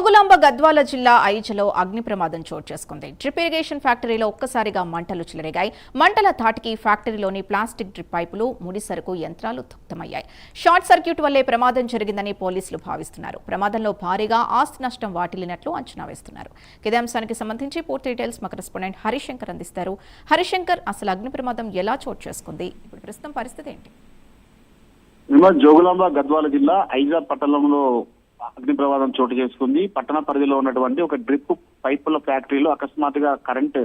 జోగులాంబ గద్వాల జిల్లా ఐజలో అగ్ని ప్రమాదం చోటు చేసుకుంది. డ్రిప్ ఇరిగేషన్ ఫ్యాక్టరీలో ఒక్కసారిగా మంటలు చెలరేగాయి. మంటల ధాటికి ఫ్యాక్టరీలోని ప్లాస్టిక్ డ్రిప్ పైపులు, ముడి సరుకు యంత్రాలు దగ్ధమయ్యాయి. షార్ట్ సర్క్యూట్ వల్లే ప్రమాదం జరిగిందని పోలీసులు భావిస్తున్నారు. ప్రమాదంలో భారీగా ఆస్తి నష్టం వాటిల్లినట్లు అంచనా వేస్తున్నారు. ఇదే అంశానికి సంబంధించి పూర్తి డీటెయిల్స్ మా కరెస్పాండెంట్ హరిశంకర్ అందిస్తారు. హరిశంకర్, అసలు అగ్ని ప్రమాదం ఎలా చోటు చేసుకుంది? ఇప్పుడు ప్రస్తుతం పరిస్థితి ఏంటి? జోగులాంబ గద్వాల జిల్లా ఐజా పట్టణంలో అగ్ని ప్రమాదం చోటు చేసుకుంది. పట్టణ పరిధిలో ఉన్నటువంటి ఒక డ్రిప్ పైపుల ఫ్యాక్టరీలో అకస్మాత్తుగా కరెంట్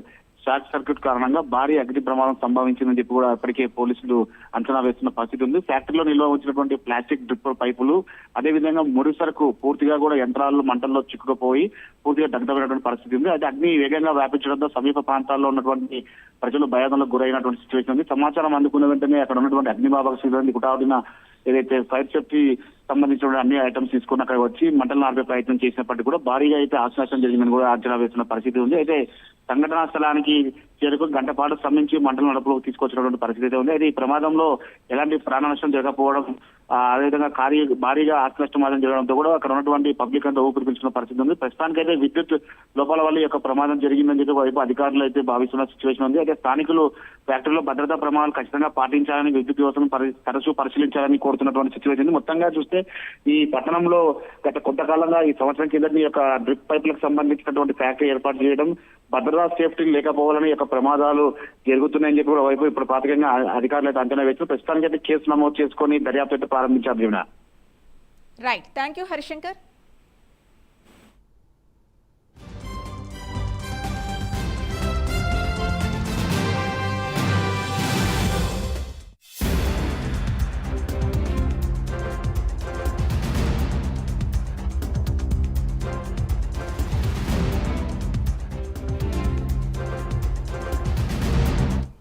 షార్ట్ సర్క్యూట్ కారణంగా భారీ అగ్ని ప్రమాదం సంభవించిందని చెప్పి కూడా ఇప్పటికే పోలీసులు అంచనా వేస్తున్న పరిస్థితి ఉంది. ఫ్యాక్టరీలో నిల్వ ఉంచినటువంటి ప్లాస్టిక్ డ్రిప్ పైపులు, అదేవిధంగా ముడి సరుకు పూర్తిగా కూడా యంత్రాలు మంటల్లో చిక్కుకుపోయి పూర్తిగా దగ్ధమైనటువంటి పరిస్థితి ఉంది. అయితే అగ్ని వేగంగా వ్యాపించడంతో సమీప ప్రాంతాల్లో ఉన్నటువంటి ప్రజలు భయాందోళనకు గురైనటువంటి సిచ్యువేషన్ ఉంది. సమాచారం అందుకున్న వెంటనే అక్కడ ఉన్నటువంటి అగ్నిమాపక సిబ్బంది కుటాడిన ఏదైతే ఫైర్ సేఫ్టీ సంబంధించిన అన్ని ఐటమ్స్ తీసుకుని అక్కడ వచ్చి మంటలు ఆర్పే ప్రయత్నం చేసినప్పటికీ కూడా భారీగా అయితే ఆశ్వాసం జరిగిందని కూడా అంచనా వేస్తున్న పరిస్థితి ఉంది. అయితే సంఘటనా స్థలానికి చేరుకుని గంట పాటు శ్రమించి మంటలను అదుపులోకి తీసుకొచ్చినటువంటి పరిస్థితి ఉంది. అయితే ఈ ప్రమాదంలో ఎలాంటి ప్రాణ నష్టం జరగకపోవడం, అదేవిధంగా భారీగా ఆస్తి నష్టం జరగడంతో కూడా అక్కడ ఉన్నటువంటి పబ్లిక్ అంతా ఊపిరి పీల్చుకున్న పరిస్థితి ఉంది. ప్రస్తుతానికైతే విద్యుత్ లోపాల వల్ల ఈ యొక్క ప్రమాదం జరిగిందని చెప్పి వైపు అధికారులు అయితే భావిస్తున్న సిచ్యువేషన్ ఉంది. అయితే స్థానికులు ఫ్యాక్టరీలో భద్రతా ప్రమాణాలు ఖచ్చితంగా పాటించాలని, విద్యుత్ వ్యవస్థను తరచూ పరిశీలించాలని కోరుతున్నటువంటి సిచ్యువేషన్ ఉంది. మొత్తంగా చూస్తే ఈ పట్టణంలో గత కొంతకాలంగా ఈ సంవత్సరం కింద ఈ యొక్క డ్రిప్ పైపులకు సంబంధించినటువంటి ఫ్యాక్టరీ ఏర్పాటు చేయడం, భద్రతా సేఫ్టీ లేకపోవాలని యొక్క ప్రమాదాలు జరుగుతున్నాయని చెప్పి కూడా వైపు ఇప్పుడు ప్రాథమికంగా అధికారులు అయితే అంచనా వేస్తూ ప్రస్తుతానికి అయితే కేసు నమోదు చేసుకొని దర్యాప్తు అయితే ప్రారంభించారు. Right, thank you Harishankar.